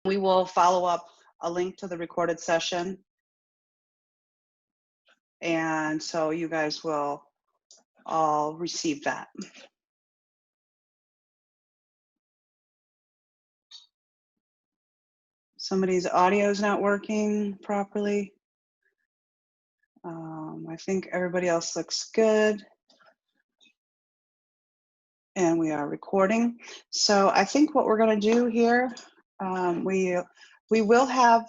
We will follow up a link to the recorded session. And so you guys will all receive that. Somebody's audio is not working properly. I think everybody else looks good. And we are recording. So I think what we're going to do here, we will have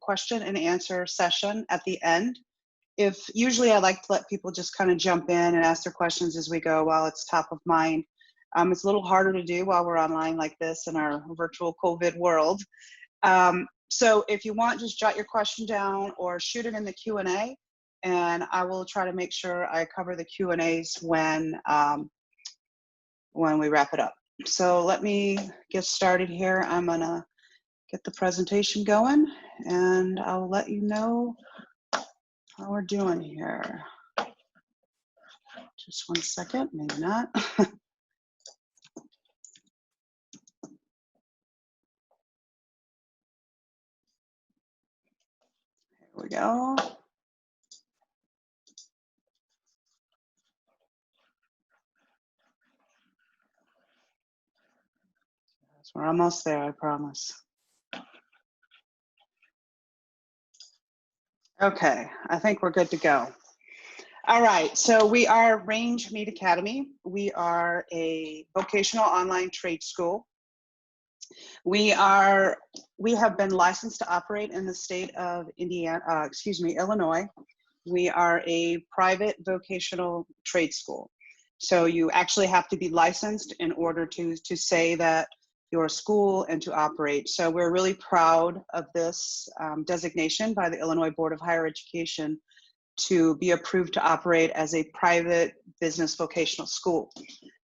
question and answer session at the end. Usually I like to let people just kind of jump in and ask their questions as we go while it's top of mind. It's a little harder to do while we're online like this in our virtual COVID world. So if you want, just jot your question down or shoot it in the Q&A, and I will try to make sure I cover the Q&As when we wrap it up. So let me get started here. I'm gonna get the presentation going, and I'll let you know how we're doing here. Just one second, maybe not. Here we go. So we're almost there, I promise. Okay, I think we're good to go. All right, so we are Range Meat Academy. We are a vocational online trade school. We have been licensed to operate in the state of Illinois. We are a private vocational trade school. So you actually have to be licensed in order to say that you're a school and to operate. So we're really proud of this designation by the Illinois Board of Higher Education to be approved to operate as a private business vocational school.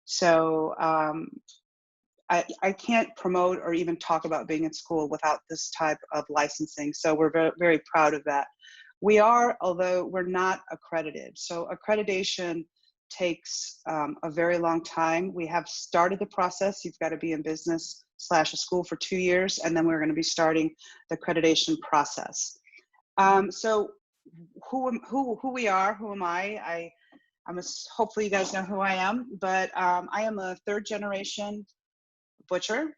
So I can't promote or even talk about being in school without this type of licensing. So we're very, very proud of that. We are, although we're not accredited. So accreditation takes a very long time. We have started the process. You've got to be in business / a school for 2 years, and then we're going to be starting the accreditation process. So who we are, who am I? Hopefully you guys know who I am, but I am a 3rd generation butcher,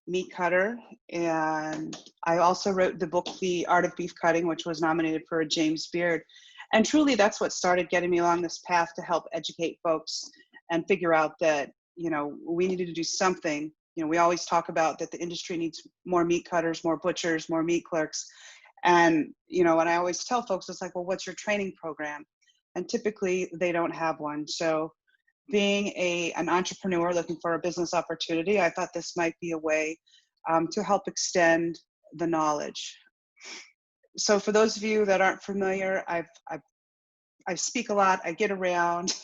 meat cutter, and I also wrote the book, The Art of Beef Cutting, which was nominated for a James Beard. And truly that's what started getting me along this path to help educate folks and figure out that, you know, we needed to do something. You know, we always talk about that the industry needs more meat cutters, more butchers, more meat clerks. And, you know, and I always tell folks, it's like, well, what's your training program? And typically they don't have one. So being an entrepreneur looking for a business opportunity, I thought this might be a way to help extend the knowledge. So for those of you that aren't familiar, I speak a lot, I get around,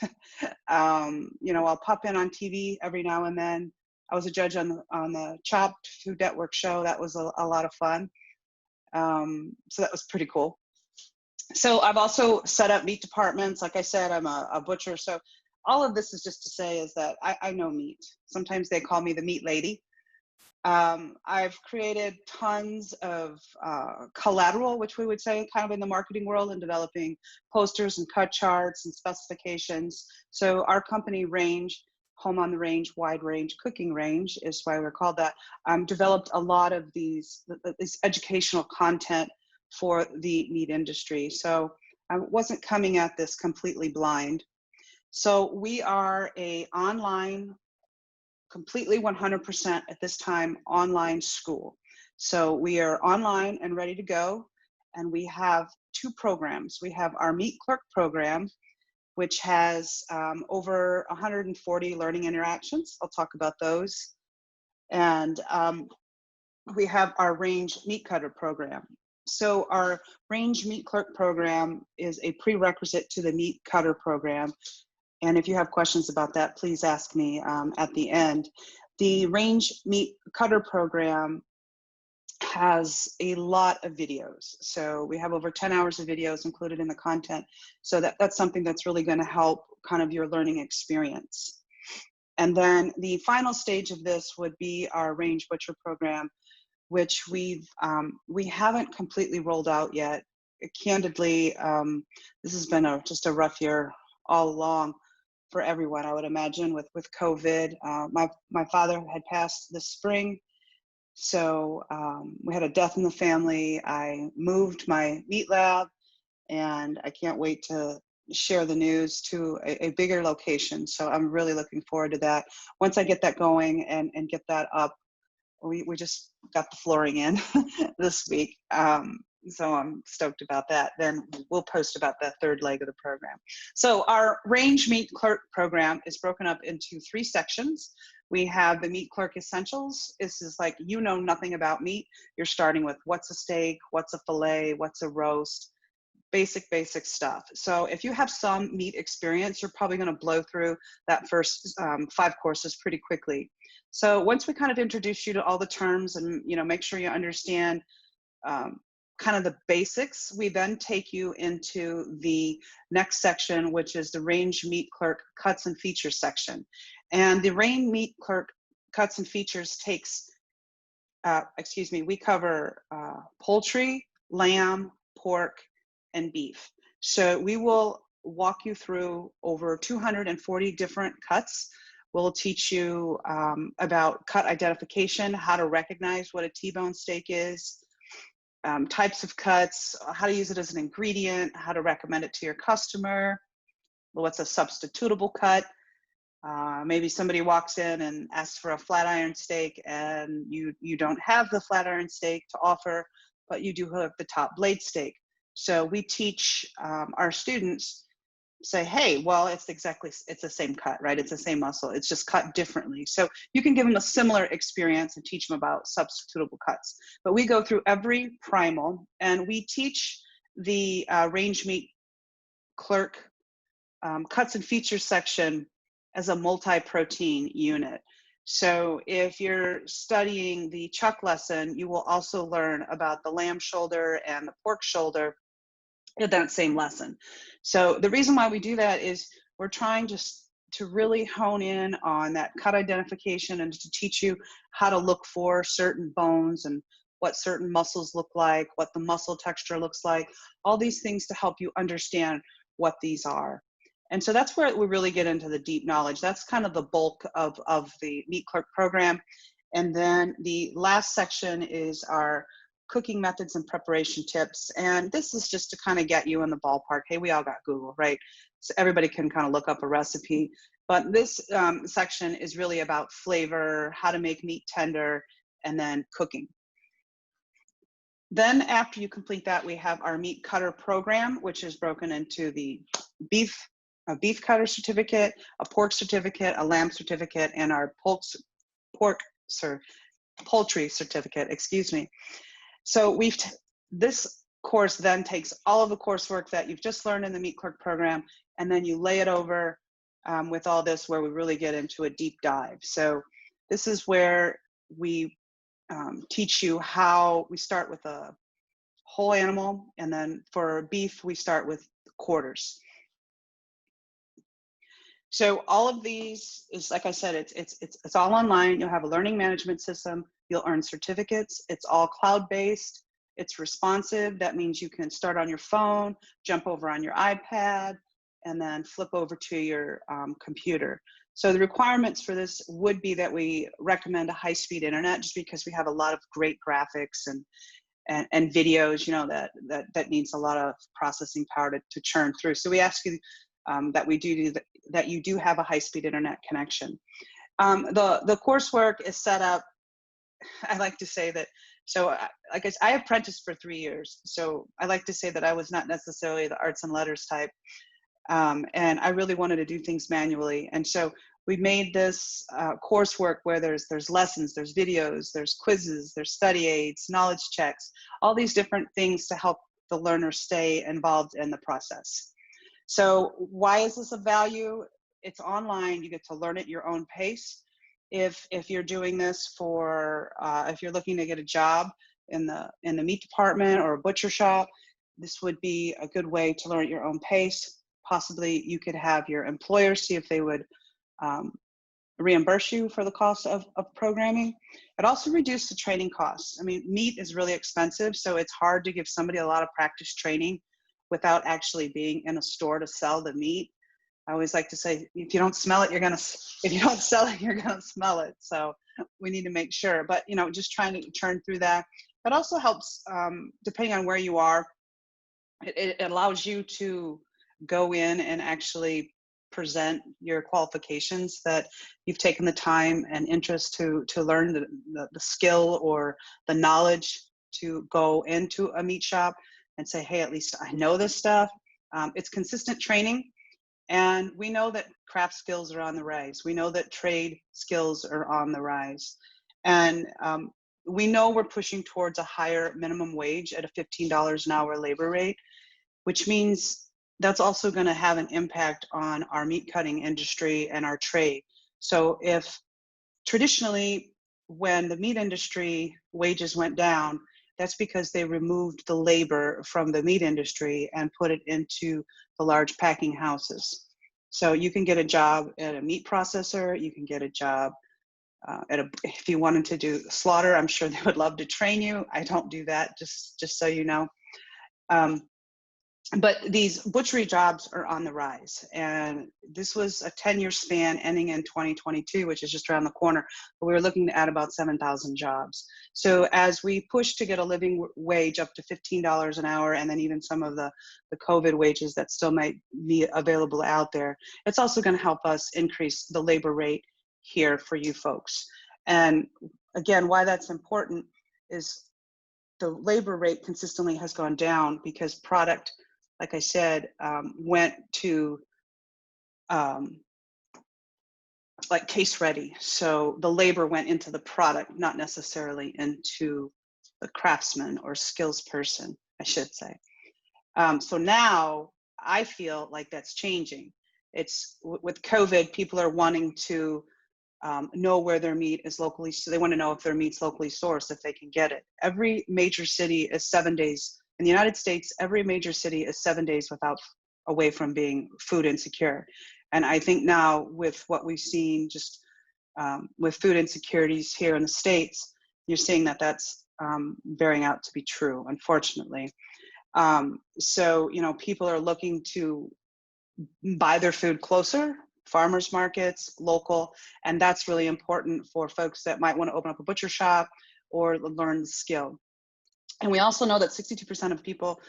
you know, I'll pop in on TV every now and then. I was a judge on the Chopped Food Network show. That was a lot of fun. So that was pretty cool. So I've also set up meat departments. Like I said, I'm a butcher. So all of this is just to say is that I know meat. Sometimes they call me the meat lady. I've created tons of collateral, which we would say kind of in the marketing world, and developing posters and cut charts and specifications. So our company Range, Home on the Range, Wide Range Cooking Range is why we're called that, developed a lot of this educational content for the meat industry. So I wasn't coming at this completely blind. So we are a online, completely 100% at this time online school. So we are online and ready to go. And we have 2 programs. We have our Meat Clerk program, which has over 140 learning interactions. I'll talk about those. And we have our Range Meat Cutter program. So our Range Meat Clerk program is a prerequisite to the Meat Cutter program. And if you have questions about that, please ask me at the end. The Range Meat Cutter program has a lot of videos. So we have over 10 hours of videos included in the content. So that's something that's really going to help kind of your learning experience. And then the final stage of this would be our Range Butcher program, which we haven't completely rolled out yet. Candidly, this has been just a rough year all along for everyone, I would imagine, with COVID. My father had passed this spring, so we had a death in the family. I moved my meat lab, and I can't wait to share the news to a bigger location. So I'm really looking forward to that. Once I get that going and get that up, we just got the flooring in this week. So I'm stoked about that. Then we'll post about that third leg of the program. So our Range Meat Clerk program is broken up into 3 sections. We have the Meat Clerk Essentials. This is like, you know nothing about meat. You're starting with what's a steak, what's a fillet, what's a roast, basic stuff. So if you have some meat experience, you're probably going to blow through that first 5 courses pretty quickly. So once we kind of introduce you to all the terms and make sure you understand kind of the basics, we then take you into the next section, which is the Range Meat Clerk Cuts and Features section. And the Range Meat Clerk Cuts and Features takes, we cover poultry, lamb, pork, and beef. So we will walk you through over 240 different cuts. We'll teach you about cut identification, how to recognize what a T-bone steak is, types of cuts, how to use it as an ingredient, how to recommend it to your customer, what's a substitutable cut. Maybe somebody walks in and asks for a flat iron steak, and you don't have the flat iron steak to offer, but you do have the top blade steak. So we teach our students, say, hey, well, it's the same cut, right? It's the same muscle. It's just cut differently. So you can give them a similar experience and teach them about substitutable cuts. But we go through every primal, and we teach the Range Meat Clerk Cuts and Features section as a multi-protein unit. So if you're studying the chuck lesson, you will also learn about the lamb shoulder and the pork shoulder in that same lesson. So the reason why we do that is we're trying just to really hone in on that cut identification and to teach you how to look for certain bones and what certain muscles look like, what the muscle texture looks like, all these things to help you understand what these are. And so that's where we really get into the deep knowledge. That's kind of the bulk of the Meat Clerk program. And then the last section is our cooking methods and preparation tips. And this is just to kind of get you in the ballpark. Hey, we all got Google, right? So everybody can kind of look up a recipe. But this section is really about flavor, how to make meat tender, and then cooking. Then after you complete that, we have our meat cutter program, which is broken into the beef cutter certificate, a pork certificate, a lamb certificate, and our poultry certificate, excuse me. So this course then takes all of the coursework that you've just learned in the Meat Clerk program, and then you lay it over with all this, where we really get into a deep dive. So this is where we teach you how we start with a whole animal, and then for beef, we start with quarters. So all of these is, like I said, it's all online. You'll have a learning management system. You'll earn certificates. It's all cloud-based. It's responsive. That means you can start on your phone, jump over on your iPad, and then flip over to your computer. So the requirements for this would be that we recommend a high-speed internet, just because we have a lot of great graphics and videos, that needs a lot of processing power to churn through. So we ask you that you do have a high-speed internet connection. The coursework is set up, I like to say that, so I apprenticed for 3 years. So I like to say that I was not necessarily the arts and letters type. And I really wanted to do things manually. And so we made this coursework where there's lessons, there's videos, there's quizzes, there's study aids, knowledge checks, all these different things to help the learner stay involved in the process. So why is this of value? It's online. You get to learn at your own pace. If you're doing this for, if you're looking to get a job in the meat department or a butcher shop, this would be a good way to learn at your own pace. Possibly you could have your employer see if they would reimburse you for the cost of programming. It also reduced the training costs. I mean, meat is really expensive, so it's hard to give somebody a lot of practice training without actually being in a store to sell the meat. I always like to say, if you don't smell it, if you don't sell it, you're gonna smell it. So we need to make sure, but you know, just trying to turn through that. It also helps, depending on where you are, it allows you to go in and actually present your qualifications that you've taken the time and interest to learn the skill or the knowledge to go into a meat shop and say, hey, at least I know this stuff. It's consistent training. And we know that craft skills are on the rise. We know that trade skills are on the rise. And we know we're pushing towards a higher minimum wage at a $15 an hour labor rate, which means that's also going to have an impact on our meat cutting industry and our trade. So if traditionally, when the meat industry wages went down, that's because they removed the labor from the meat industry and put it into the large packing houses. So you can get a job at a meat processor, you can get a job if you wanted to do slaughter, I'm sure they would love to train you. I don't do that, just so you know. But these butchery jobs are on the rise, and this was a 10-year span ending in 2022, which is just around the corner. But we were looking at about 7,000 jobs. So as we push to get a living wage up to $15 an hour, and then even some of the COVID wages that still might be available out there, it's also going to help us increase the labor rate here for you folks. And again, why that's important is the labor rate consistently has gone down because product, like I said, went to like case ready. So the labor went into the product, not necessarily into the craftsman or skills person, I should say. So now I feel like that's changing. It's with COVID, people are wanting to know where their meat is locally, so they want to know if their meat's locally sourced, if they can get it. Every major city is 7 days. In the United States, every major city is 7 days away from being food insecure. And I think now with what we've seen just with food insecurities here in the States, you're seeing that that's bearing out to be true, unfortunately. So, you know, people are looking to buy their food closer, farmers markets, local, and that's really important for folks that might want to open up a butcher shop or learn the skill. And we also know that 62% of people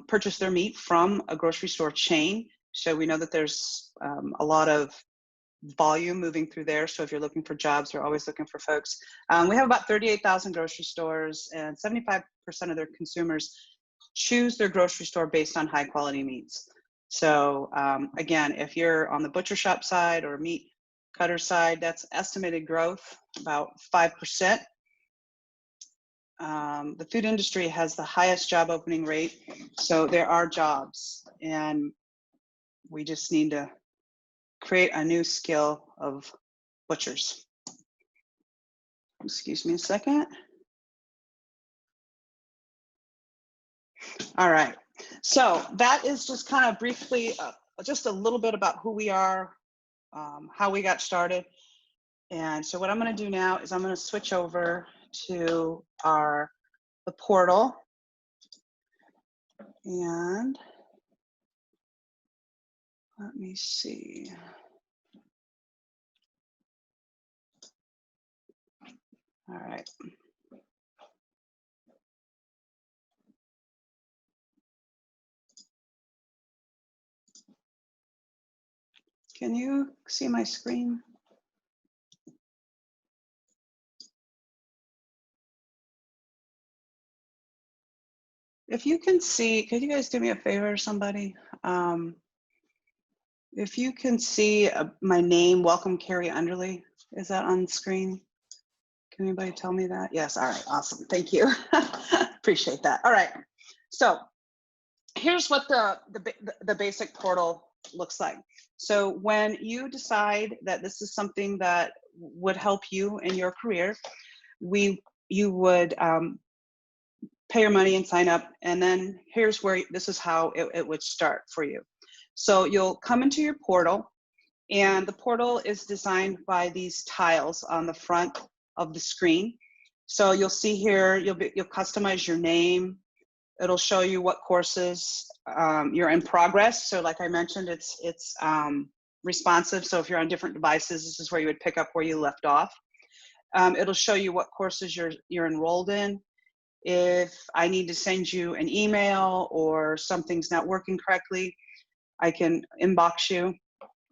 purchase their meat from a grocery store chain. So we know that there's a lot of volume moving through there. So if you're looking for jobs, we're always looking for folks. We have about 38,000 grocery stores, and 75% of their consumers choose their grocery store based on high quality meats. So again, if you're on the butcher shop side or meat cutter side, that's estimated growth, about 5%. The food industry has the highest job opening rate, so there are jobs, and we just need to create a new skill of butchers. Excuse me a second. All right, so that is just kind of briefly, just a little bit about who we are, how we got started. And so what I'm going to do now is I'm going to switch over to the portal, and let me see. All right. Can you see my screen? If you can see, could you guys do me a favor, somebody? If you can see my name, welcome Kari Underly, is that on screen? Can anybody tell me that? Yes, all right, awesome, thank you. Appreciate that. All right, so here's what the basic portal looks like. So when you decide that this is something that would help you in your career, you would pay your money and sign up, and then this is how it would start for you. So you'll come into your portal, And the portal is designed by these tiles on the front of the screen. So you'll see here, you'll customize your name. It'll show you what courses you're in progress. So like I mentioned, it's responsive. So if you're on different devices, this is where you would pick up where you left off. It'll show you what courses you're enrolled in. If I need to send you an email or something's not working correctly, I can inbox you.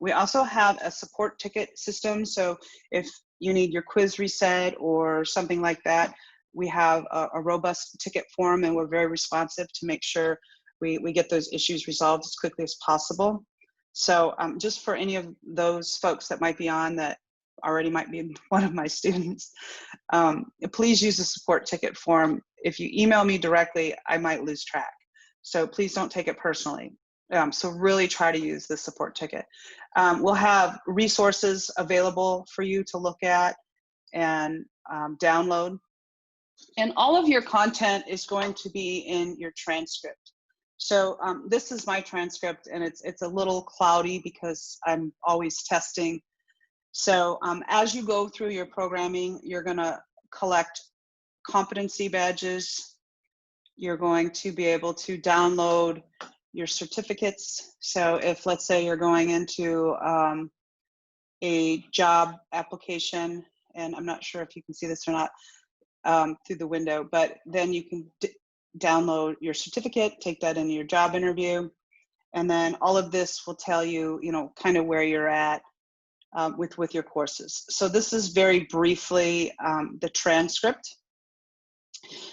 We also have a support ticket system. So if you need your quiz reset or something like that, we have a robust ticket form, and we're very responsive to make sure we get those issues resolved as quickly as possible. So just for any of those folks that might be on that already might be one of my students, please use the support ticket form. If you email me directly, I might lose track. So please don't take it personally. So really try to use the support ticket. We'll have resources available for you to look at and download. And all of your content is going to be in your transcript. So this is my transcript, and it's a little cloudy because I'm always testing. So as you go through your programming, you're going to collect competency badges. You're going to be able to download your certificates. So if, let's say, you're going into a job application, and I'm not sure if you can see this or not through the window, but then you can download your certificate, take that into your job interview, and then all of this will tell you, kind of where you're at with your courses. So this is very briefly the transcript.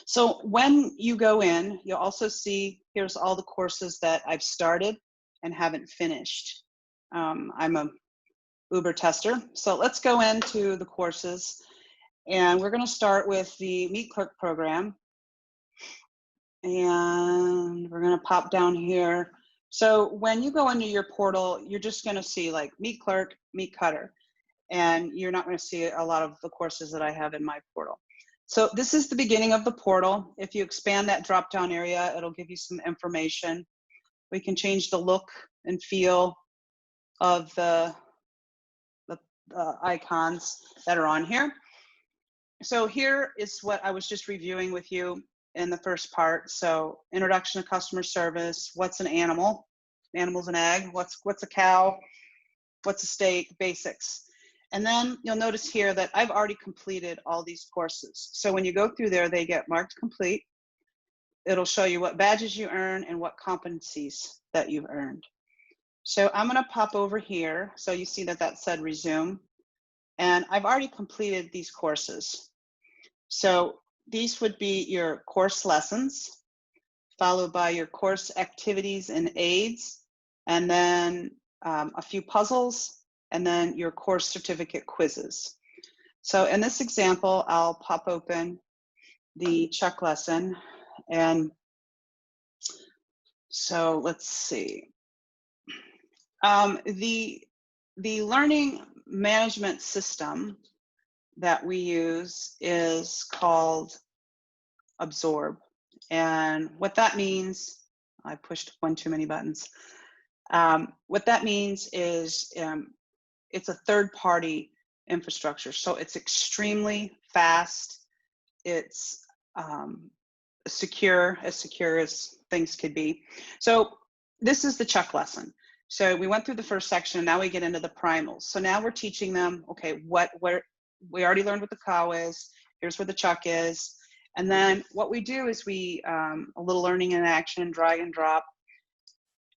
So when you go in, you'll also see here's all the courses that I've started and haven't finished. I'm a Uber tester. So let's go into the courses, and we're going to start with the Meet Clerk program. And we're going to pop down here. So when you go into your portal, you're just going to see like Meet Clerk, Meet Cutter, and you're not going to see a lot of the courses that I have in my portal. So this is the beginning of the portal. If you expand that drop-down area, it'll give you some information. We can change the look and feel of the icons that are on here. So here is what I was just reviewing with you in the first part. So introduction to customer service, what's an animal? Animal's an egg. What's a cow? What's a steak? Basics. And then you'll notice here that I've already completed all these courses. So when you go through there, they get marked complete. It'll show you what badges you earn and what competencies that you've earned. So I'm going to pop over here. So you see that said resume. And I've already completed these courses. So these would be your course lessons, followed by your course activities and aids, and then a few puzzles, and then your course certificate quizzes. So in this example, I'll pop open the Chuck lesson. And so let's see. The learning management system that we use is called Absorb. And what that means, I pushed one too many buttons. What that means is it's a third-party infrastructure. So it's extremely fast. It's secure as things could be. So this is the Chuck lesson. So we went through the first section, and now we get into the primals. So now we're teaching them, okay, where we already learned what the cow is. Here's where the Chuck is. And then what we do is we, a little learning in action, drag and drop.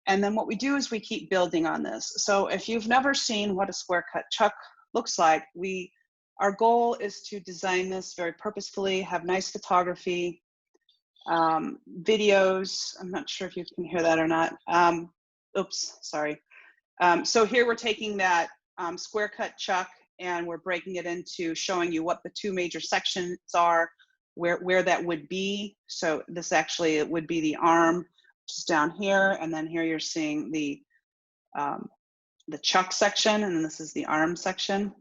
And then what we do is we keep building on this. So if you've never seen what a square cut Chuck looks like, our goal is to design this very purposefully, have nice photography, videos. I'm not sure if you can hear that or not. Oops, sorry. So here we're taking that square cut Chuck, and we're breaking it into showing you what the two major sections are, where that would be. So this actually, it would be the arm, which is down here, and then here you're seeing the Chuck section, and then this is the arm section.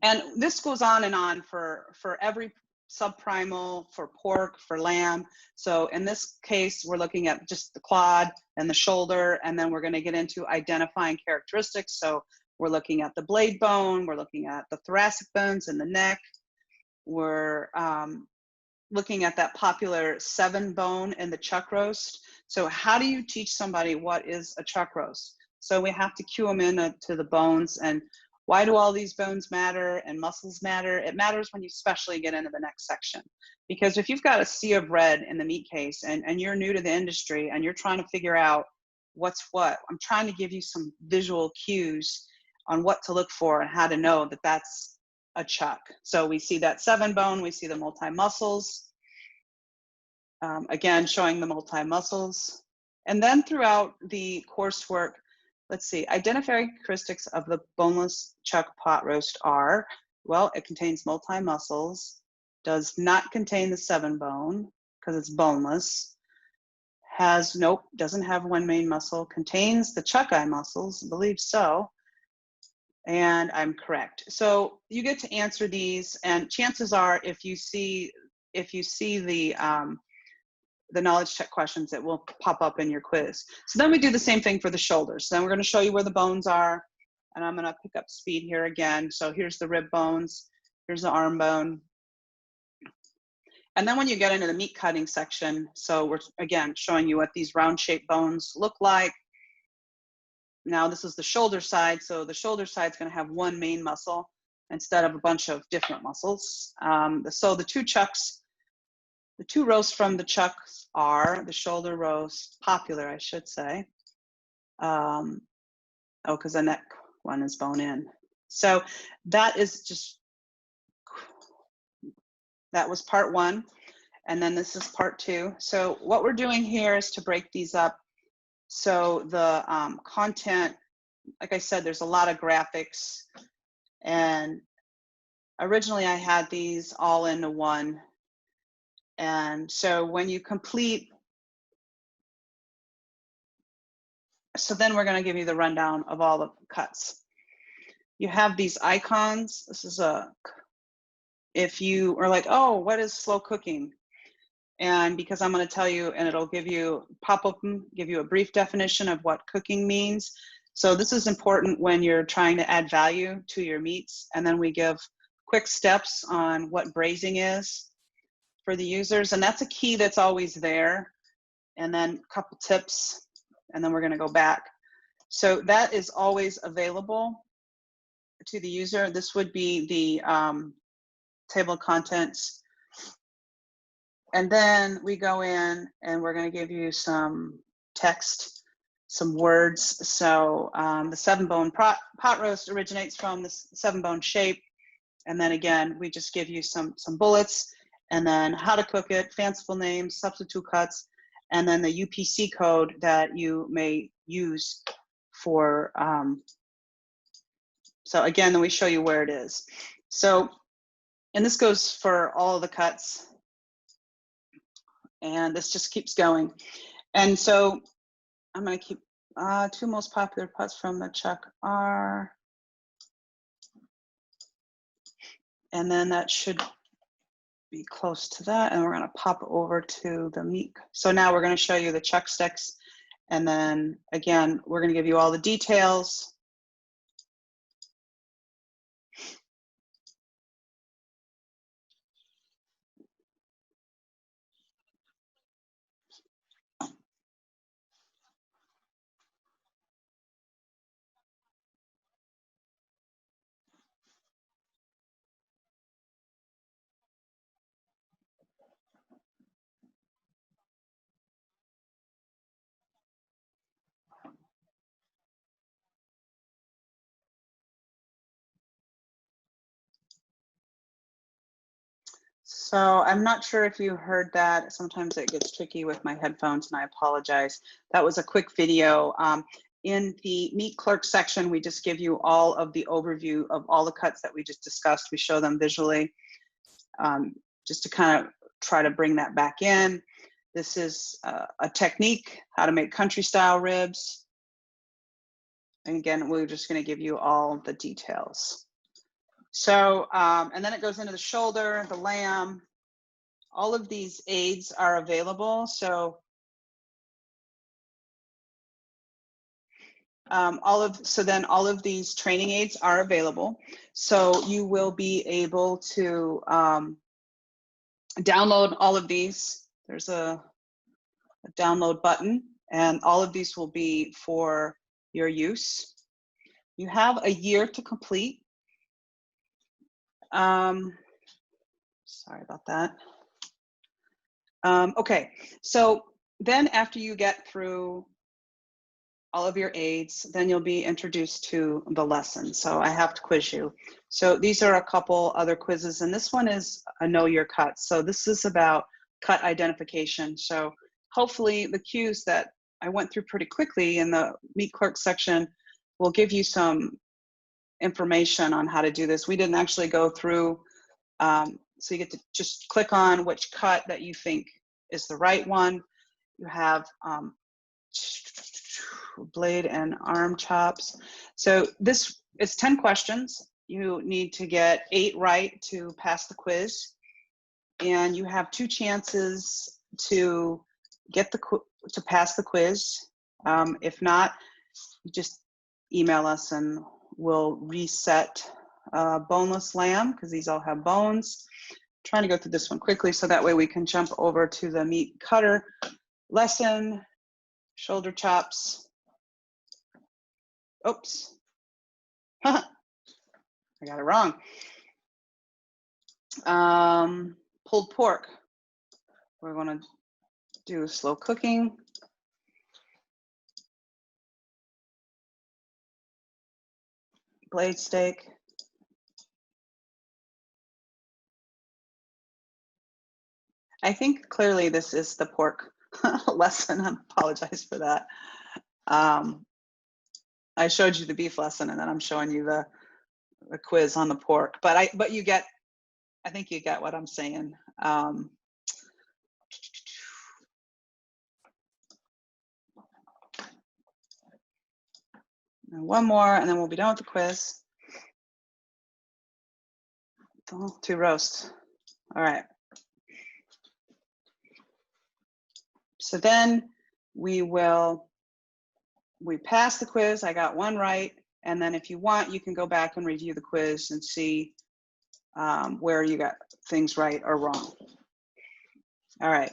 And this goes on and on for every subprimal for pork, for lamb. So in this case, we're looking at just the clod and the shoulder, and then we're going to get into identifying characteristics. So we're looking at the blade bone, we're looking at the thoracic bones in the neck, we're looking at that popular 7 bone in the chuck roast. So how do you teach somebody what is a chuck roast? So we have to cue them in to the bones. And why do all these bones matter and muscles matter? It matters when you especially get into the next section. Because if you've got a sea of red in the meat case and you're new to the industry and you're trying to figure out what's what, I'm trying to give you some visual cues on what to look for and how to know that that's a chuck. So we see that 7 bone, we see the multi-muscles, again, showing the multi-muscles. And then throughout the coursework, let's see, identifying characteristics of the boneless chuck pot roast are, well, it contains multi-muscles, does not contain the 7 bone because it's boneless, has, nope, doesn't have one main muscle, contains the chuck eye muscles, I believe so, and I'm correct. So you get to answer these, and chances are if you see the knowledge check questions, that will pop up in your quiz. So then we do the same thing for the shoulders. So then we're going to show you where the bones are, and I'm going to pick up speed here again. So here's the rib bones, here's the arm bone. And then when you get into the meat cutting section, so we're again showing you what these round shaped bones look like. Now this is the shoulder side. So the shoulder side is going to have one main muscle instead of a bunch of different muscles. So the 2 chucks, the 2 roasts from the chucks are the shoulder roast, popular, I should say. Oh, because the neck one is bone in. So that is just, that was part 1. And then this is part 2. So what we're doing here is to break these up. So the content, like I said, there's a lot of graphics. And originally I had these all into one. And so when you complete, so then we're going to give you the rundown of all the cuts. You have these icons. This is if you are like, oh, what is slow cooking? And because I'm going to tell you, and it'll give you, pop up and give you a brief definition of what cooking means. So this is important when you're trying to add value to your meats. And then we give quick steps on what braising is for the users. And that's a key that's always there. And then a couple tips, and then we're going to go back. So that is always available to the user. This would be the table of contents. And then we go in and we're going to give you some text, some words. So the 7 bone pot roast originates from the 7 bone shape. And then again, we just give you some bullets, and then how to cook it, fanciful names, substitute cuts, and then the UPC code that you may use for, so again, then we show you where it is. So, and this goes for all of the cuts, and this just keeps going. And so I'm going to keep 2 most popular cuts from the chuck are, and then that should be close to that, and we're going to pop over to the meat. So now we're going to show you the chuck sticks, and then again, we're going to give you all the details. So I'm not sure if you heard that. Sometimes it gets tricky with my headphones, and I apologize. That was a quick video. In the Meat Clerk section, we just give you all of the overview of all the cuts that we just discussed. We show them visually, just to kind of try to bring that back in. This is a technique, how to make country style ribs. And again, we're just going to give you all the details. So, and then it goes into the shoulder, the lamb, all of these aids are available. So then all of these training aids are available. So you will be able to download all of these. There's a download button, and all of these will be for your use. You have a year to complete. Sorry about that. Okay, so then after you get through all of your aids, then you'll be introduced to the lesson. So I have to quiz you. So these are a couple other quizzes, and this one is a know your cut. So this is about cut identification. So hopefully the cues that I went through pretty quickly in the Meet Clerk section will give you some information on how to do this. We didn't actually go through, so you get to just click on which cut that you think is the right one. You have blade and arm chops. So this is 10 questions. You need to get 8 right to pass the quiz, and you have 2 chances to get to pass the quiz. If not, you just email us and we'll reset boneless lamb, because these all have bones. I'm trying to go through this one quickly so that way we can jump over to the meat cutter lesson. Shoulder chops. Oops. I got it wrong. Pulled pork. We're going to do slow cooking. Blade steak. I think clearly this is the pork lesson. I apologize for that. I showed you the beef lesson, and then I'm showing you the quiz on the pork. But you get, I think you get what I'm saying. One more, and then we'll be done with the quiz. Oh, 2 roasts. All right. So then we pass the quiz. I got 1 right. And then if you want, you can go back and review the quiz and see where you got things right or wrong. All right.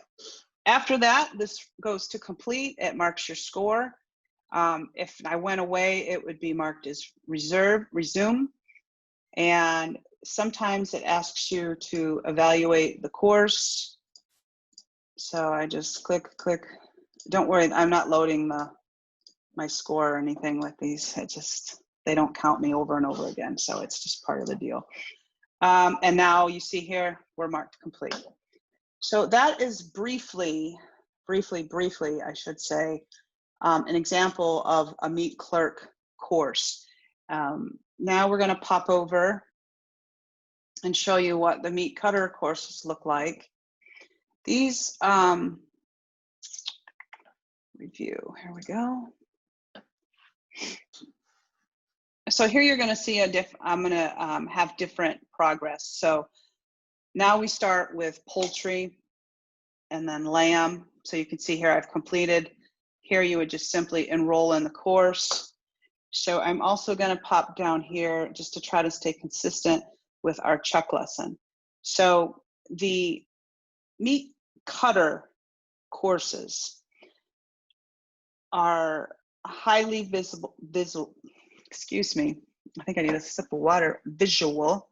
After that, this goes to complete. It marks your score. If I went away, it would be marked as resume. And sometimes it asks you to evaluate the course. So I just click. Don't worry, I'm not loading my score or anything with these. They don't count me over and over again. So it's just part of the deal. And now you see here, we're marked complete. So that is briefly, I should say, an example of a Meet Clerk course. Now we're going to pop over and show you what the Meat Cutter courses look like. These review, here we go. So here you're going to see I'm going to have different progress. So now we start with poultry and then lamb. So you can see here I've completed. Here you would just simply enroll in the course. So I'm also going to pop down here just to try to stay consistent with our chuck lesson. So the Meat Cutter courses are highly visual, excuse me, I think I need a sip of water, visual.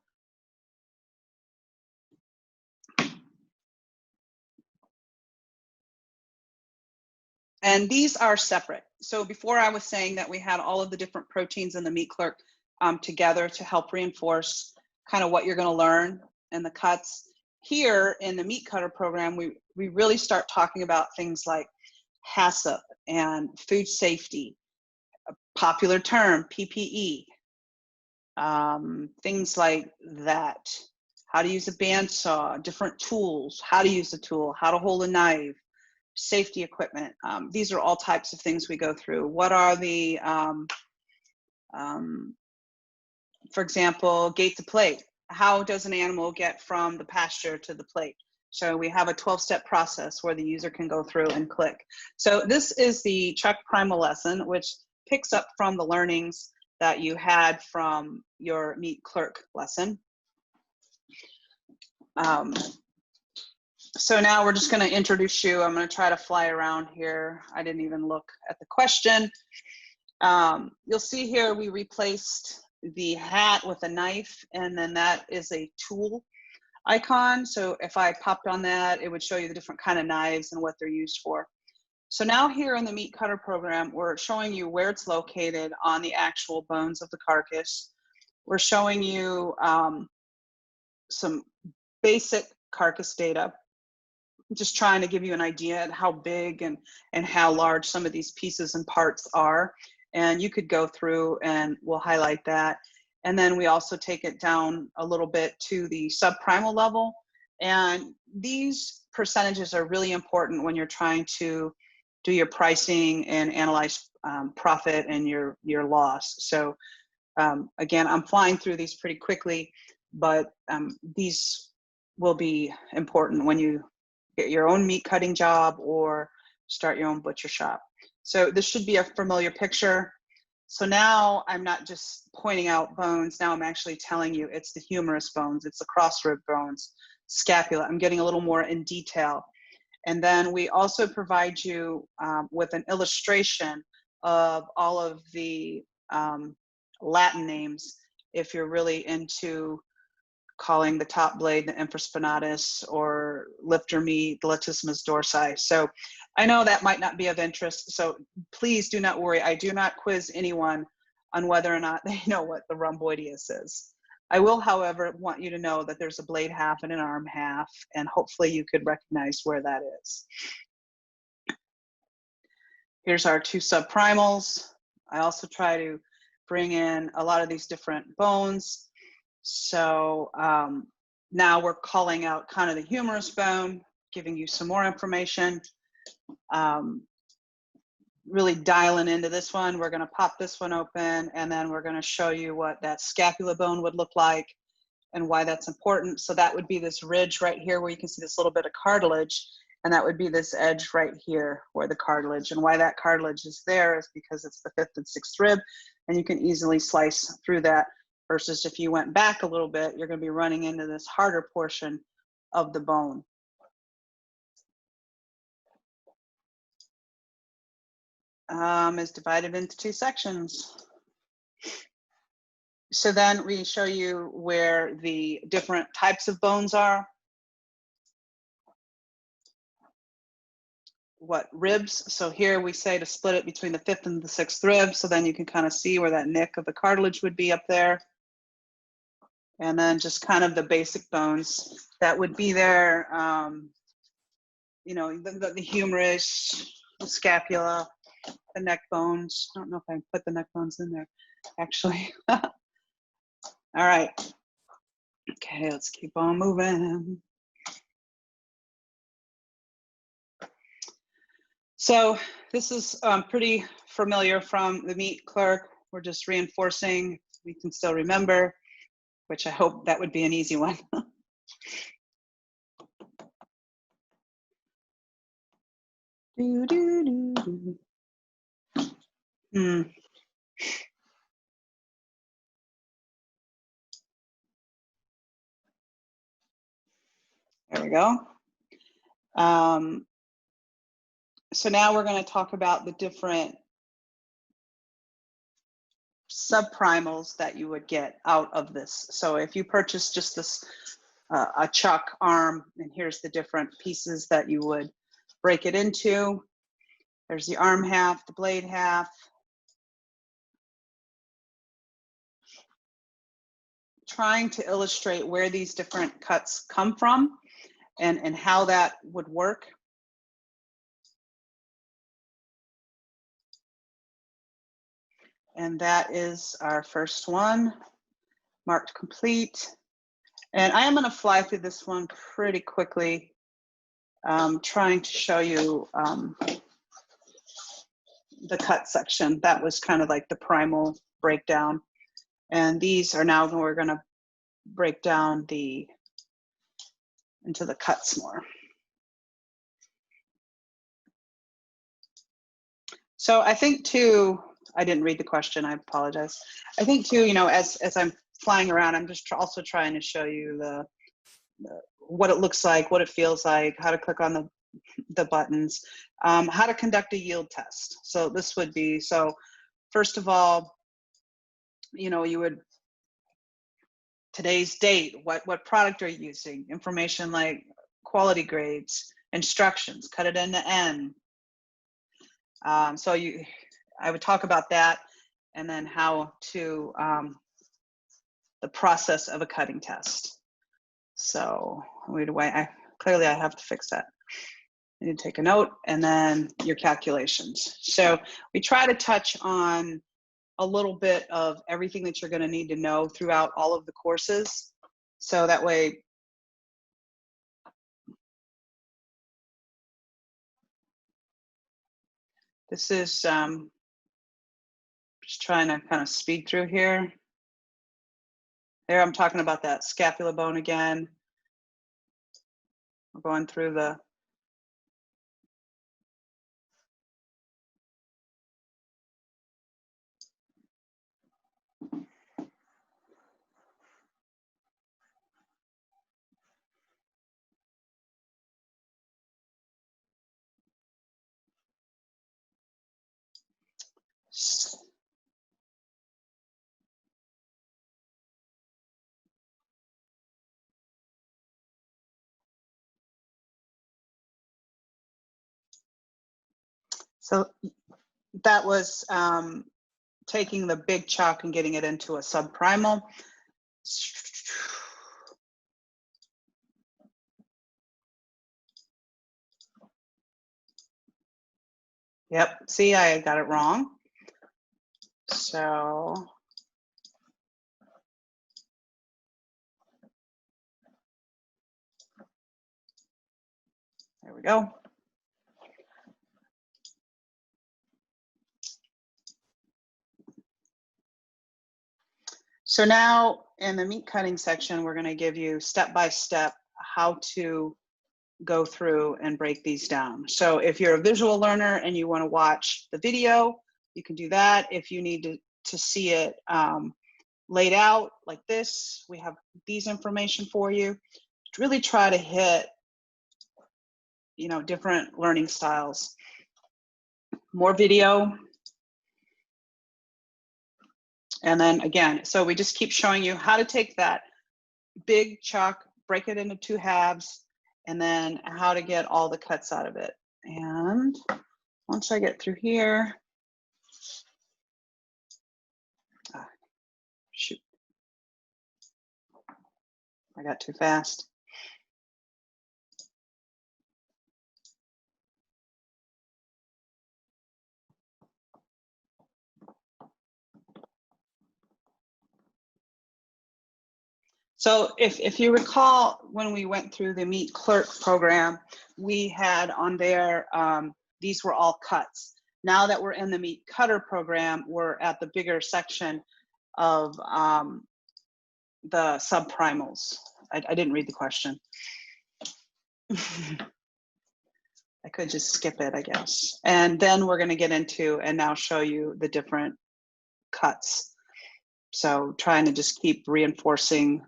And these are separate. So before I was saying that we had all of the different proteins in the Meat Clerk together to help reinforce kind of what you're going to learn and the cuts. Here in the Meat Cutter program, we really start talking about things like HACCP and food safety, a popular term, PPE, things like that. How to use a bandsaw, different tools, how to use the tool, how to hold a knife, safety equipment. These are all types of things we go through. What are the, for example, gate to plate? How does an animal get from the pasture to the plate? So we have a 12-step process where the user can go through and click. So this is the Subprimal lesson, which picks up from the learnings that you had from your Meet Clerk lesson. So now we're just going to introduce you. I'm going to try to fly around here. I didn't even look at the question. You'll see here we replaced the hat with a knife, and then that is a tool icon. So if I popped on that, it would show you the different kind of knives and what they're used for. So now here in the Meat Cutter program, we're showing you where it's located on the actual bones of the carcass. We're showing you some basic carcass data, just trying to give you an idea of how big and how large some of these pieces and parts are. And you could go through and we'll highlight that. And then we also take it down a little bit to the subprimal level. And these percentages are really important when you're trying to do your pricing and analyze profit and your loss. So again, I'm flying through these pretty quickly, but these will be important when you get your own meat cutting job or start your own butcher shop. So this should be a familiar picture. So now I'm not just pointing out bones, now I'm actually telling you it's the humerus bones, it's the cross rib bones, scapula. I'm getting a little more in detail. And then we also provide you with an illustration of all of the Latin names if you're really into calling the top blade the infraspinatus or lifter meat, the latissimus dorsi. So I know that might not be of interest, so please do not worry. I do not quiz anyone on whether or not they know what the rhomboideus is. I will, however, want you to know that there's a blade half and an arm half, and hopefully you could recognize where that is. Here's our two subprimals. I also try to bring in a lot of these different bones. So now we're calling out kind of the humerus bone, giving you some more information. Really dialing into this one. We're going to pop this one open, and then we're going to show you what that scapula bone would look like and why that's important. So that would be this ridge right here where you can see this little bit of cartilage, and that would be this edge right here where the cartilage, and why that cartilage is there is because it's the 5th and 6th rib, and you can easily slice through that, versus if you went back a little bit, you're going to be running into this harder portion of the bone. Is divided into 2 sections. So then we show you where the different types of bones are. What ribs, so here we say to split it between the 5th and the 6th rib, so then you can kind of see where that nick of the cartilage would be up there. And then just kind of the basic bones that would be there, you know, the humerus, the scapula, the neck bones. I don't know if I can put the neck bones in there, actually. All right. Okay, let's keep on moving. So this is pretty familiar from the Meet Clerk. We're just reinforcing, we can still remember, which I hope that would be an easy one. There we go. So now we're going to talk about the different subprimals that you would get out of this. So if you purchase just this, a chuck arm, and here's the different pieces that you would break it into. There's the arm half, the blade half. Trying to illustrate where these different cuts come from and how that would work. And that is our first one, marked complete. And I am going to fly through this one pretty quickly, trying to show you the cut section. That was kind of like the primal breakdown. And these are now, we're going to break down the into the cuts more. So I think too, I didn't read the question, I apologize. I think too, you know, as I'm flying around, I'm just also trying to show you the what it looks like, what it feels like, how to click on the buttons, how to conduct a yield test. So this would be, so first of all, you know, you would, today's date, what product are you using, information like quality grades, instructions, cut it end to end. So I would talk about that, and then how to, the process of a cutting test. So wait, clearly I have to fix that. I need to take a note, and then your calculations. So we try to touch on a little bit of everything that you're going to need to know throughout all of the courses. So that way, this is just trying to kind of speed through here. There, I'm talking about that scapula bone again. We're going through the so that was taking the big chuck and getting it into a subprimal. Yep, see, I got it wrong. So there we go. So now in the meat cutting section, we're going to give you step-by-step how to go through and break these down. So if you're a visual learner and you want to watch the video, you can do that. If you need to see it laid out like this, we have these information for you. Really try to hit, you know, different learning styles. More video. And then again, so we just keep showing you how to take that big chuck, break it into 2 halves, and then how to get all the cuts out of it. And once I get through here, shoot, I got too fast. So if you recall, when we went through the Meet Clerk program, we had on there, these were all cuts. Now that we're in the Meet Cutter program, we're at the bigger section of the subprimals. I didn't read the question. I could just skip it, I guess. And then we're going to get into and now show you the different cuts. So trying to just keep reinforcing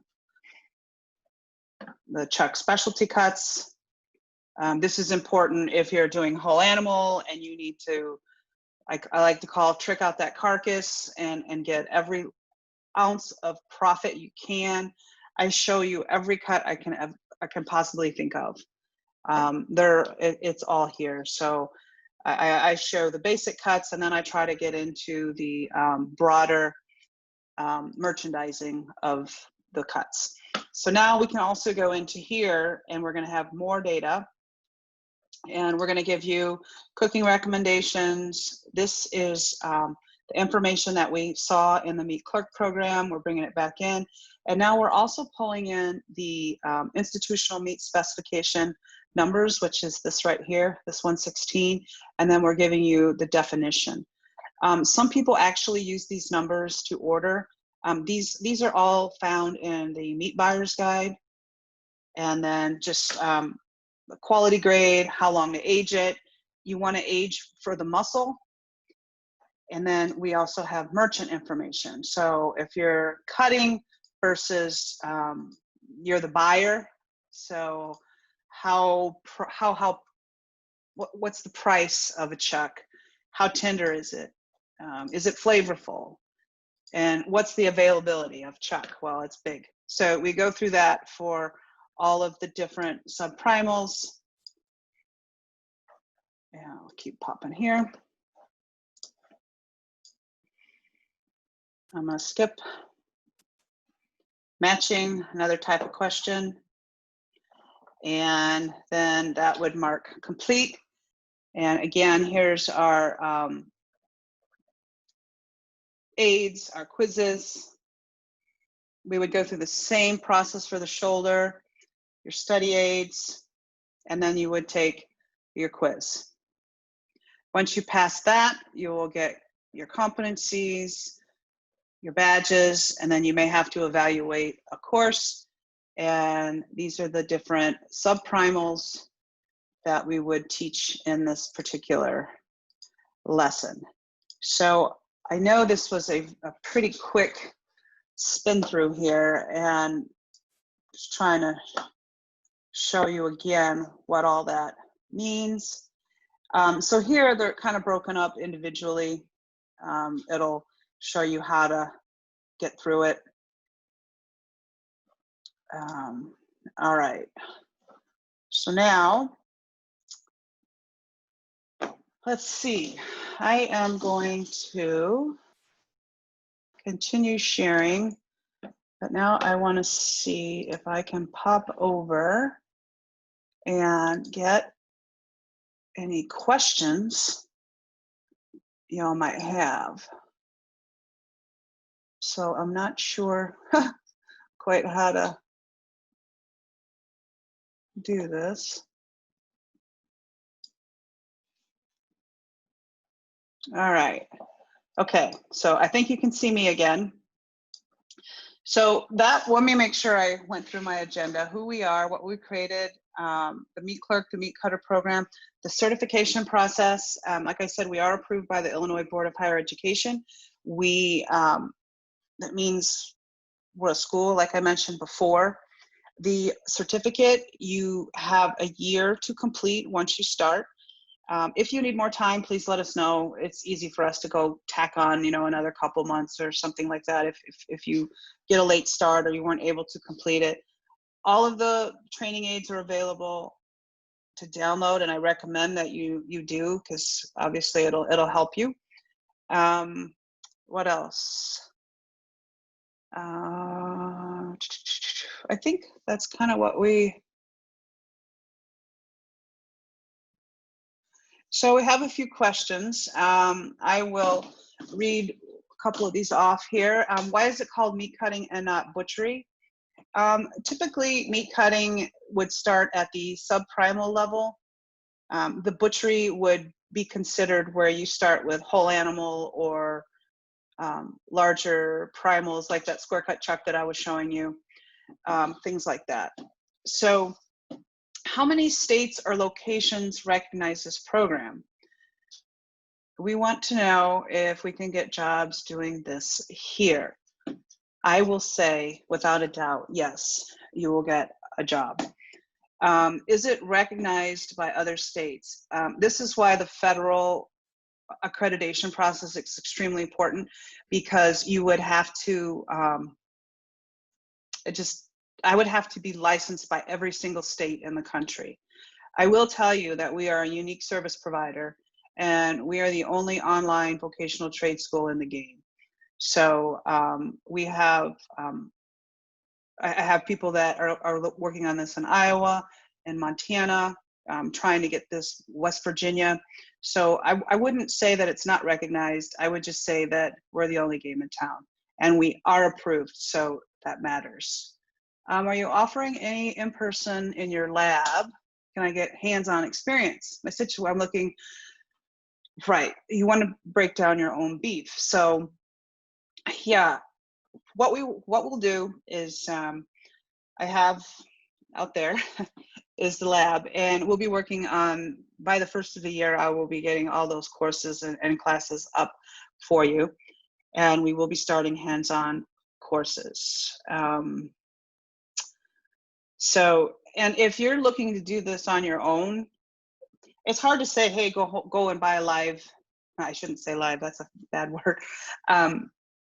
the chuck specialty cuts. This is important if you're doing whole animal and you need to, I like to call, trick out that carcass and get every ounce of profit you can. I show you every cut I can possibly think of. It's all here. So I show the basic cuts, and then I try to get into the broader merchandising of the cuts. So now we can also go into here, and we're going to have more data, and we're going to give you cooking recommendations. This is the information that we saw in the Meet Clerk program. We're bringing it back in, and now we're also pulling in the institutional meat specification numbers, which is this right here, this 116, and then we're giving you the definition. Some people actually use these numbers to order. These are all found in the Meat Buyer's Guide. and then just the quality grade, how long to age it. You want to age for the muscle. And then we also have merchant information. So if you're cutting versus you're the buyer, so what's the price of a chuck? How tender is it? Is it flavorful? And what's the availability of chuck? Well, it's big. So we go through that for all of the different subprimals. Yeah, I'll keep popping here. I'm gonna skip matching, another type of question. And then that would mark complete. And again, here's our aids, our quizzes. We would go through the same process for the shoulder, your study aids, and then you would take your quiz. Once you pass that, you will get your competencies, your badges, and then you may have to evaluate a course. And these are the different subprimals that we would teach in this particular lesson. So I know this was a pretty quick spin through here, and just trying to show you again what all that means. So here they're kind of broken up individually. It'll show you how to get through it. All right, so now, let's see. I am going to continue sharing, but now I want to see if I can pop over and get any questions y'all might have. So I'm not sure quite how to do this. All right. Okay, so I think you can see me again. So that, let me make sure I went through my agenda, who we are, what we created, the Meat Clerk, the Meat Cutter program, the certification process. Like I said, we are approved by the Illinois Board of Higher Education. That means we're a school, like I mentioned before. The certificate, you have a year to complete once you start. If you need more time, please let us know. It's easy for us to go tack on, another couple months or something like that if you get a late start or you weren't able to complete it. All of the training aids are available to download, and I recommend that you do, because obviously it'll help you. What else? I think that's kind of what So we have a few questions. I will read a couple of these off here. Why is it called meat cutting and not butchery? Typically, meat cutting would start at the subprimal level. The butchery would be considered where you start with whole animal or larger primals, like that square cut chuck that I was showing you, things like that. So how many states or locations recognize this program? We want to know if we can get jobs doing this here. I will say, without a doubt, yes, you will get a job. Is it recognized by other states? This is why the federal accreditation process is extremely important, because you would have to, I would have to be licensed by every single state in the country. I will tell you that we are a unique service provider, and we are the only online vocational trade school in the game. So we have, I have people that are working on this in Iowa and Montana, trying to get this West Virginia. So I wouldn't say that it's not recognized. I would just say that we're the only game in town, and we are approved, so that matters. Are you offering any in-person in your lab? Can I get hands-on experience? I'm looking, right, you want to break down your own beef. So yeah, what we'll do is, I have out there is the lab, and we'll be working on, by the first of the year, I will be getting all those courses and classes up for you, and we will be starting hands-on courses. So, and if you're looking to do this on your own, it's hard to say, hey, go and buy a live, I shouldn't say live, that's a bad word.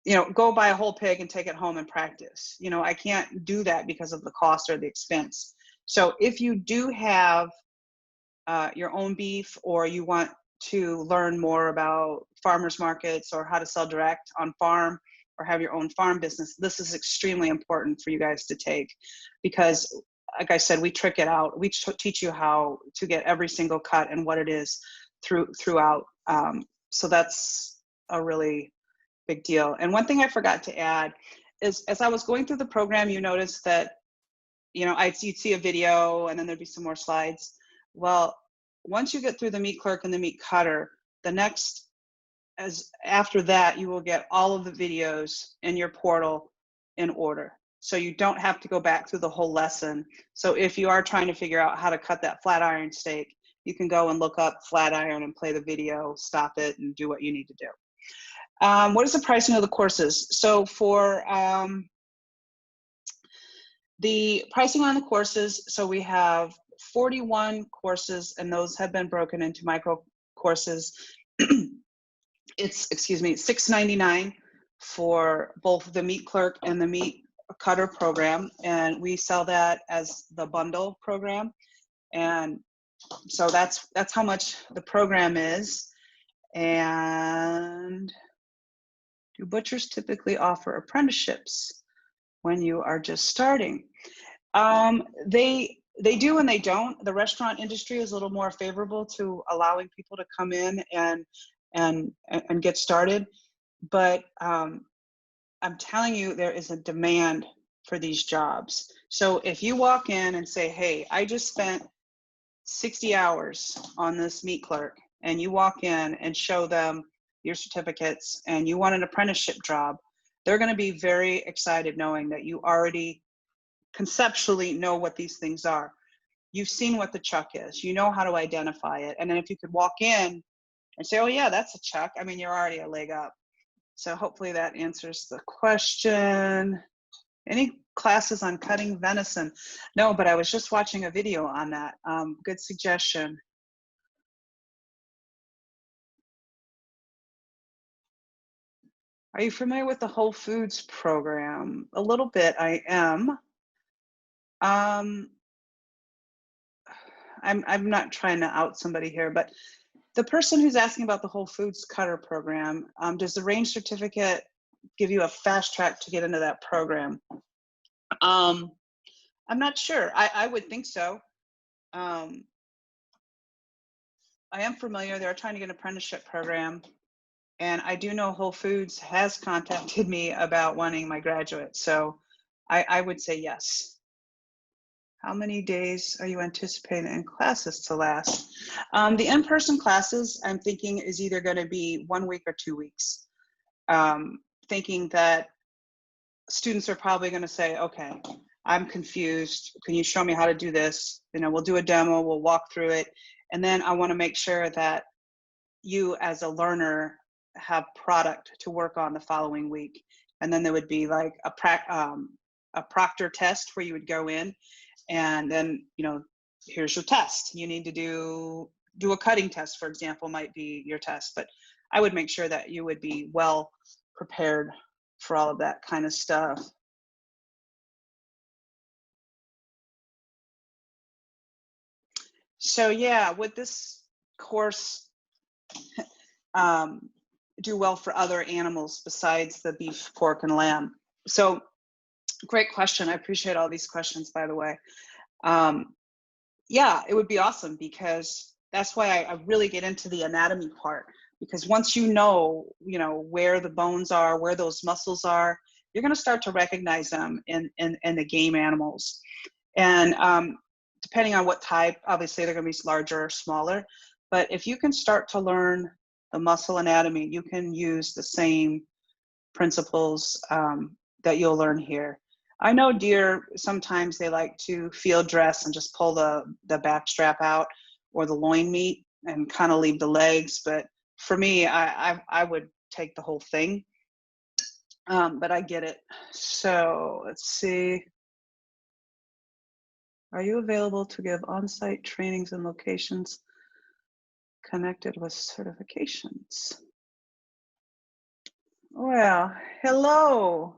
You know, go buy a whole pig and take it home and practice. You know, I can't do that because of the cost or the expense. So if you do have your own beef, or you want to learn more about farmers markets or how to sell direct on farm, or have your own farm business, this is extremely important for you guys to take, because like I said, we trick it out. We teach you how to get every single cut and what it is throughout. So that's a really big deal. And one thing I forgot to add is, as I was going through the program, you noticed that, you know, you'd see a video and then there'd be some more slides. Well, once you get through the meat clerk and the meat cutter, the next, after that, you will get all of the videos in your portal in order. So you don't have to go back through the whole lesson. So if you are trying to figure out how to cut that flat iron steak, you can go and look up flat iron and play the video, stop it, and do what you need to do. What is the pricing of the courses? So for the pricing on the courses, so we have 41 courses, and those have been broken into micro courses. It's, excuse me, $6.99 for both the meat clerk and the meat cutter program, and we sell that as the bundle program. And so that's how much the program is. And do butchers typically offer apprenticeships when you are just starting? They do and they don't. The restaurant industry is a little more favorable to allowing people to come in and get started. But I'm telling you, there is a demand for these jobs. So if you walk in and say, hey, I just spent 60 hours on this meat clerk, and you walk in and show them your certificates and you want an apprenticeship job, they're going to be very excited knowing that you already conceptually know what these things are. You've seen what the chuck is, you know how to identify it. And then if you could walk in and say, oh yeah, that's a chuck, I mean, you're already a leg up. So hopefully that answers the question. Any classes on cutting venison? No, but I was just watching a video on that. Good suggestion. Are you familiar with the Whole Foods program? A little bit, I am. I'm not trying to out somebody here, but the person who's asking about the Whole Foods Cutter program, does the range certificate give you a fast track to get into that program? I'm not sure. I would think so. I am familiar. They're trying to get an apprenticeship program. And I do know Whole Foods has contacted me about wanting my graduate. So I would say yes. How many days are you anticipating in classes to last? The in-person classes, I'm thinking, is either going to be 1 week or 2 weeks. Thinking that students are probably going to say, okay, I'm confused. Can you show me how to do this? You know, we'll do a demo, we'll walk through it. And then I want to make sure that you as a learner have product to work on the following week. And then there would be like a proctor test where you would go in, and then, you know, here's your test. You need to do a cutting test, for example, might be your test. But I would make sure that you would be well prepared for all of that kind of stuff. So yeah, would this course do well for other animals besides the beef, pork, and lamb? So great question. I appreciate all these questions, by the way. Yeah, it would be awesome, because that's why I really get into the anatomy part, because once you know where the bones are, where those muscles are, you're going to start to recognize them in the game animals. And depending on what type, obviously they're going to be larger or smaller, but if you can start to learn the muscle anatomy, you can use the same principles that you'll learn here. I know deer, sometimes they like to field dress and just pull the back strap out or the loin meat and kind of leave the legs. But for me, I would take the whole thing. But I get it. So let's see. Are you available to give on-site trainings in locations connected with certifications? Well, hello.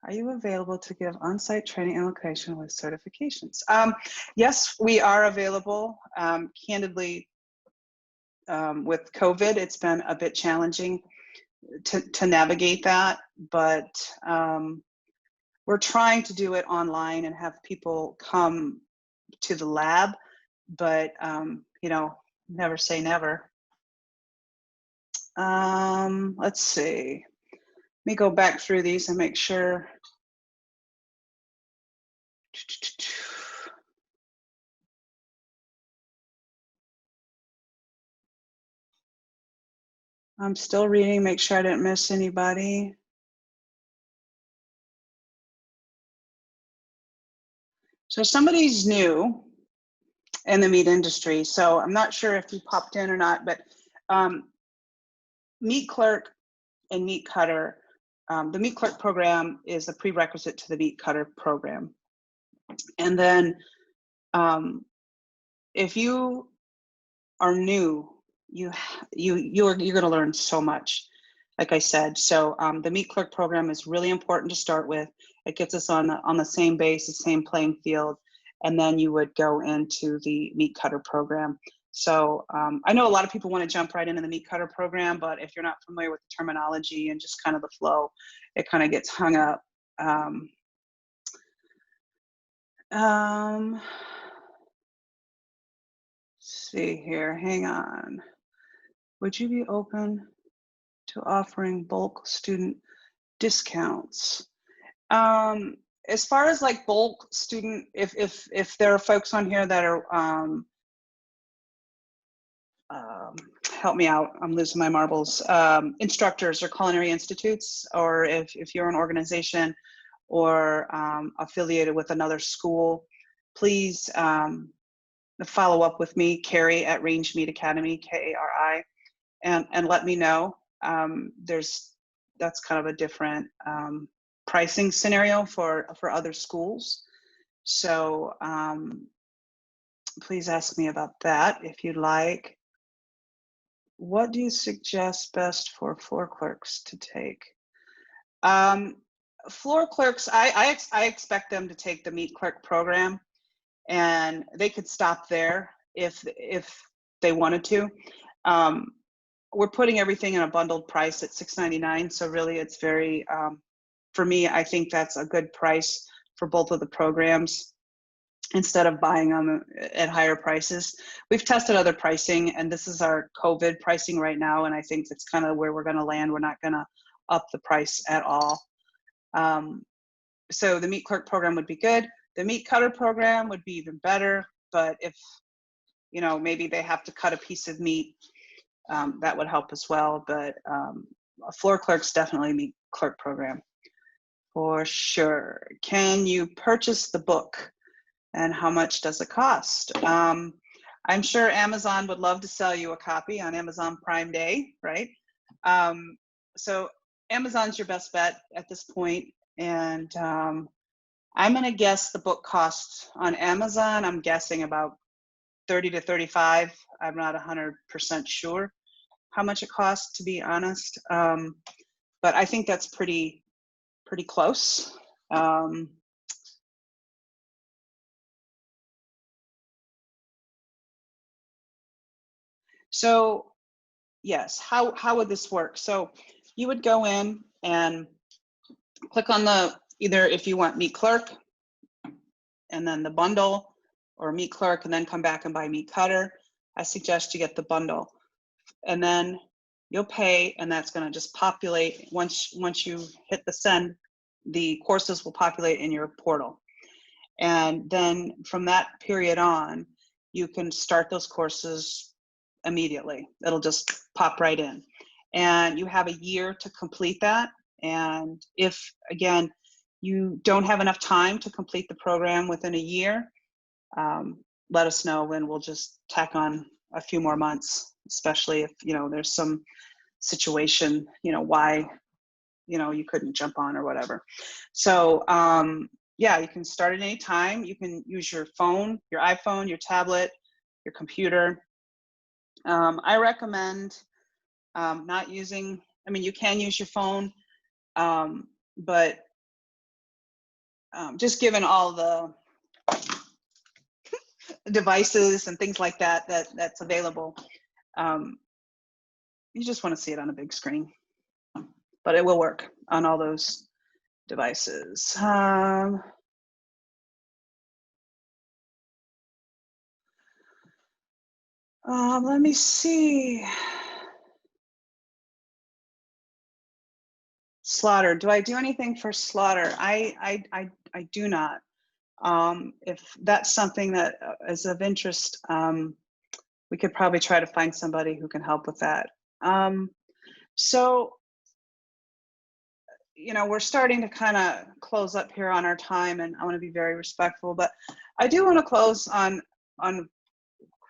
Are you available to give on-site training and location with certifications? Yes, we are available. Candidly, with COVID, it's been a bit challenging to navigate that, but we're trying to do it online and have people come to the lab, but you know, never say never. Let's see. Let me go back through these and make sure. I'm still reading, make sure I didn't miss anybody. So somebody's new in the meat industry, so I'm not sure if you popped in or not, but Meat Clerk and Meat Cutter, the Meat Clerk program is a prerequisite to the Meat Cutter program. And then if you are new, you're going to learn so much, like I said. So the Meat Clerk program is really important to start with. It gets us on the same base, the same playing field, and then you would go into the Meat Cutter program. So I know a lot of people want to jump right into the Meat Cutter program, but if you're not familiar with the terminology and just kind of the flow, it kind of gets hung up. Let's see here, hang on. Would you be open to offering bulk student discounts? As far as like bulk student, if there are folks on here that are, help me out, I'm losing my marbles, instructors or culinary institutes, or if you're an organization or affiliated with another school, please follow up with me, Kari at Range Meat Academy, Kari, and let me know. That's kind of a different pricing scenario for other schools. So please ask me about that if you'd like. What do you suggest best for floor clerks to take? Floor clerks, I expect them to take the Meat Clerk program, and they could stop there if they wanted to. We're putting everything in a bundled price at $6.99, so really it's very, for me, I think that's a good price for both of the programs instead of buying them at higher prices. We've tested other pricing, and this is our COVID pricing right now, and I think that's kind of where we're going to land. We're not going to up the price at all. So the Meat Clerk program would be good. The Meat Cutter program would be even better, but if, you know, maybe they have to cut a piece of meat, that would help as well. But floor clerks, definitely Meat Clerk program for sure. Can you purchase the book, and how much does it cost? I'm sure Amazon would love to sell you a copy on Amazon Prime Day, right? So Amazon's your best bet at this point, and I'm going to guess the book costs on Amazon, I'm guessing about $30 to $35. I'm not 100% sure how much it costs, to be honest, but I think that's pretty close. So yes, how would this work? So you would go in and click on either if you want Meat Clerk and then the bundle, or Meat Clerk and then come back and buy Meat Cutter. I suggest you get the bundle, and then you'll pay, and that's going to just populate. Once you hit the send, the courses will populate in your portal, and then from that period on, you can start those courses immediately. It'll just pop right in, and you have a year to complete that. And if, again, you don't have enough time to complete the program within a year, let us know and we'll just tack on a few more months, especially if, you know, there's some situation, you know, why, you know, you couldn't jump on or whatever. So yeah, you can start at any time. You can use your phone, your iPhone, your tablet, your computer. I recommend not using, I mean, you can use your phone, but just given all the devices and things like that, that's available, you just want to see it on a big screen, but it will work on all those devices. Let me see. Slaughter. Do I do anything for slaughter? I do not. If that's something that is of interest, we could probably try to find somebody who can help with that. So, you know, we're starting to kind of close up here on our time, and I want to be very respectful, but I do want to close on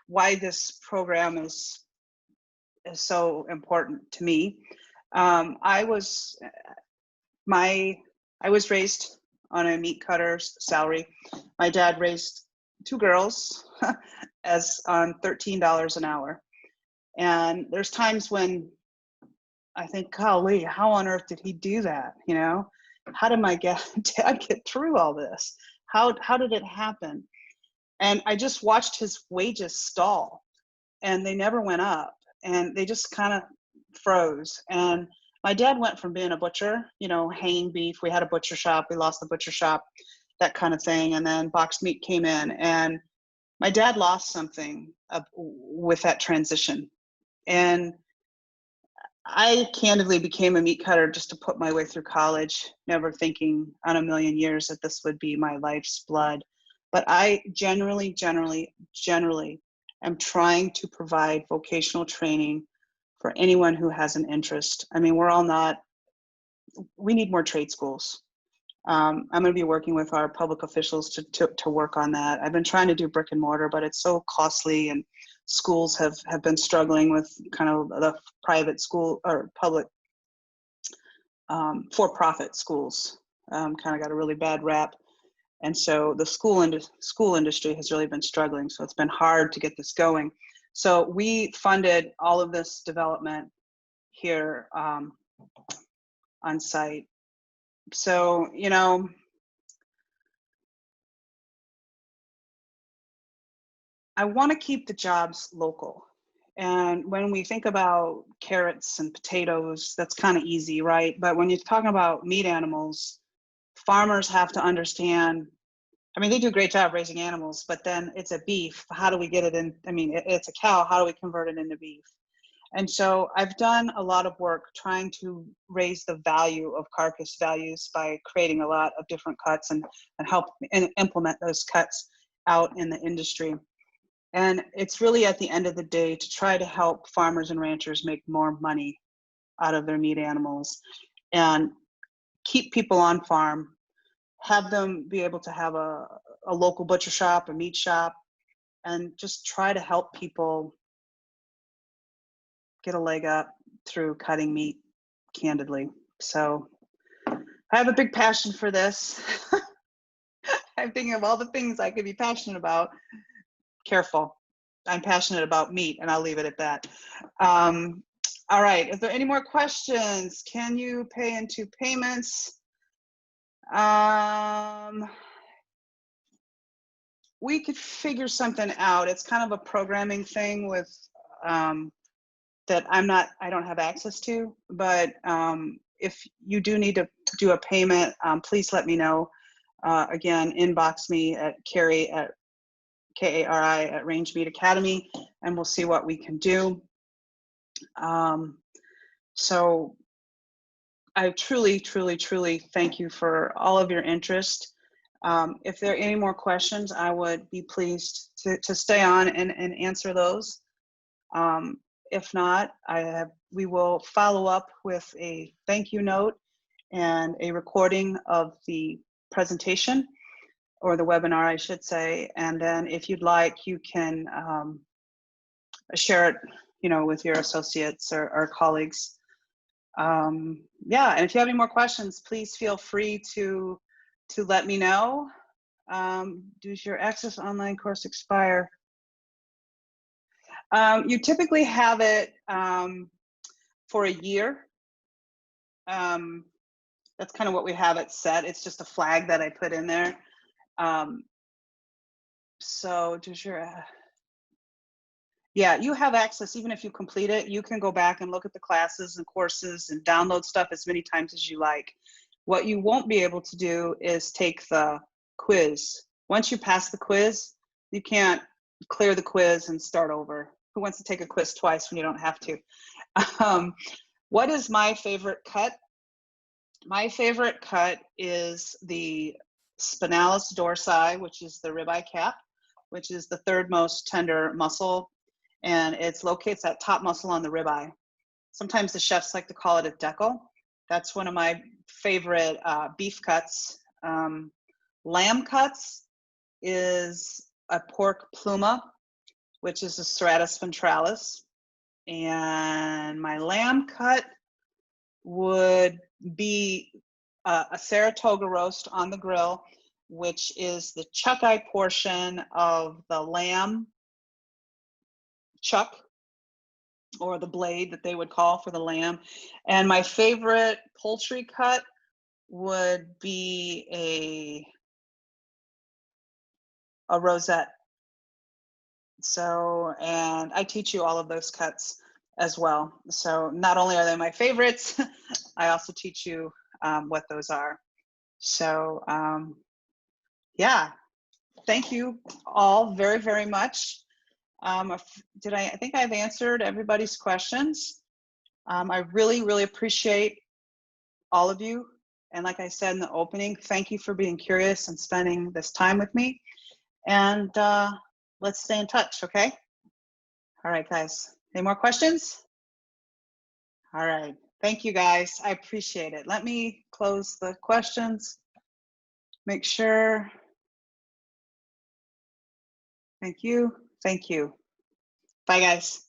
why this program is so important to me. I was raised on a meat cutter's salary. My dad raised two girls as on $13 an hour. And there's times when I think, golly, how on earth did he do that? You know, how did my dad get through all this? How did it happen? And I just watched his wages stall, and they never went up, and they just kind of froze. And my dad went from being a butcher, you know, hanging beef. We had a butcher shop. We lost the butcher shop, that kind of thing. And then boxed meat came in, and my dad lost something with that transition. And I candidly became a meat cutter just to put my way through college, never thinking on a million years that this would be my life's blood. But I generally am trying to provide vocational training for anyone who has an interest. I mean, we need more trade schools. I'm going to be working with our public officials to work on that. I've been trying to do brick and mortar, but it's so costly, and schools have been struggling with kind of the private school or public for-profit schools. Kind of got a really bad rap. And so the school industry has really been struggling. So it's been hard to get this going. So we funded all of this development here on site. So, you know, I want to keep the jobs local. And when we think about carrots and potatoes, that's kind of easy, right? But when you're talking about meat animals, farmers have to understand, I mean, they do a great job raising animals, but then it's a beef. How do we get it in? I mean, it's a cow. How do we convert it into beef? And so I've done a lot of work trying to raise the value of carcass values by creating a lot of different cuts and help implement those cuts out in the industry. And it's really at the end of the day to try to help farmers and ranchers make more money out of their meat animals and keep people on farm, have them be able to have a local butcher shop, a meat shop, and just try to help people get a leg up through cutting meat, candidly. So I have a big passion for this. I'm thinking of all the things I could be passionate about. Careful. I'm passionate about meat, and I'll leave it at that. All right, is there any more questions? Can you pay into payments? We could figure something out. It's kind of a programming thing with that I don't have access to, but if you do need to do a payment, please let me know. Again, inbox me at Kari at Kari at Range Meat Academy, and we'll see what we can do. So I truly thank you for all of your interest. If there are any more questions, I would be pleased to stay on and answer those. If not, we will follow up with a thank you note and a recording of the presentation, or the webinar, I should say. And then if you'd like, you can share it, you know, with your associates or colleagues. Yeah, and if you have any more questions, please feel free to let me know. Does your Access online course expire? You typically have it for a year. That's kind of what we have it set. It's just a flag that I put in there. So does your, yeah, you have access. Even if you complete it, you can go back and look at the classes and courses and download stuff as many times as you like. What you won't be able to do is take the quiz. Once you pass the quiz, you can't clear the quiz and start over. Who wants to take a quiz twice when you don't have to? What is my favorite cut? My favorite cut is the spinalis dorsi, which is the ribeye cap, which is the third most tender muscle, and it's locates that top muscle on the ribeye. Sometimes the chefs like to call it a decal. That's one of my favorite beef cuts. Lamb cuts is a pork pluma, which is a serratus ventralis. And my lamb cut would be a Saratoga roast on the grill, which is the chuck eye portion of the lamb chuck, or the blade that they would call for the lamb. And my favorite poultry cut would be a rosette. So, and I teach you all of those cuts as well. So not only are they my favorites, I also teach you what those are. So yeah, thank you all very, very much. I think I've answered everybody's questions. I really, really appreciate all of you. And like I said in the opening, thank you for being curious and spending this time with me. And let's stay in touch, okay? All right, guys. Any more questions? All right. Thank you, guys. I appreciate it. Let me close the questions. Make sure. Thank you. Thank you. Bye, guys.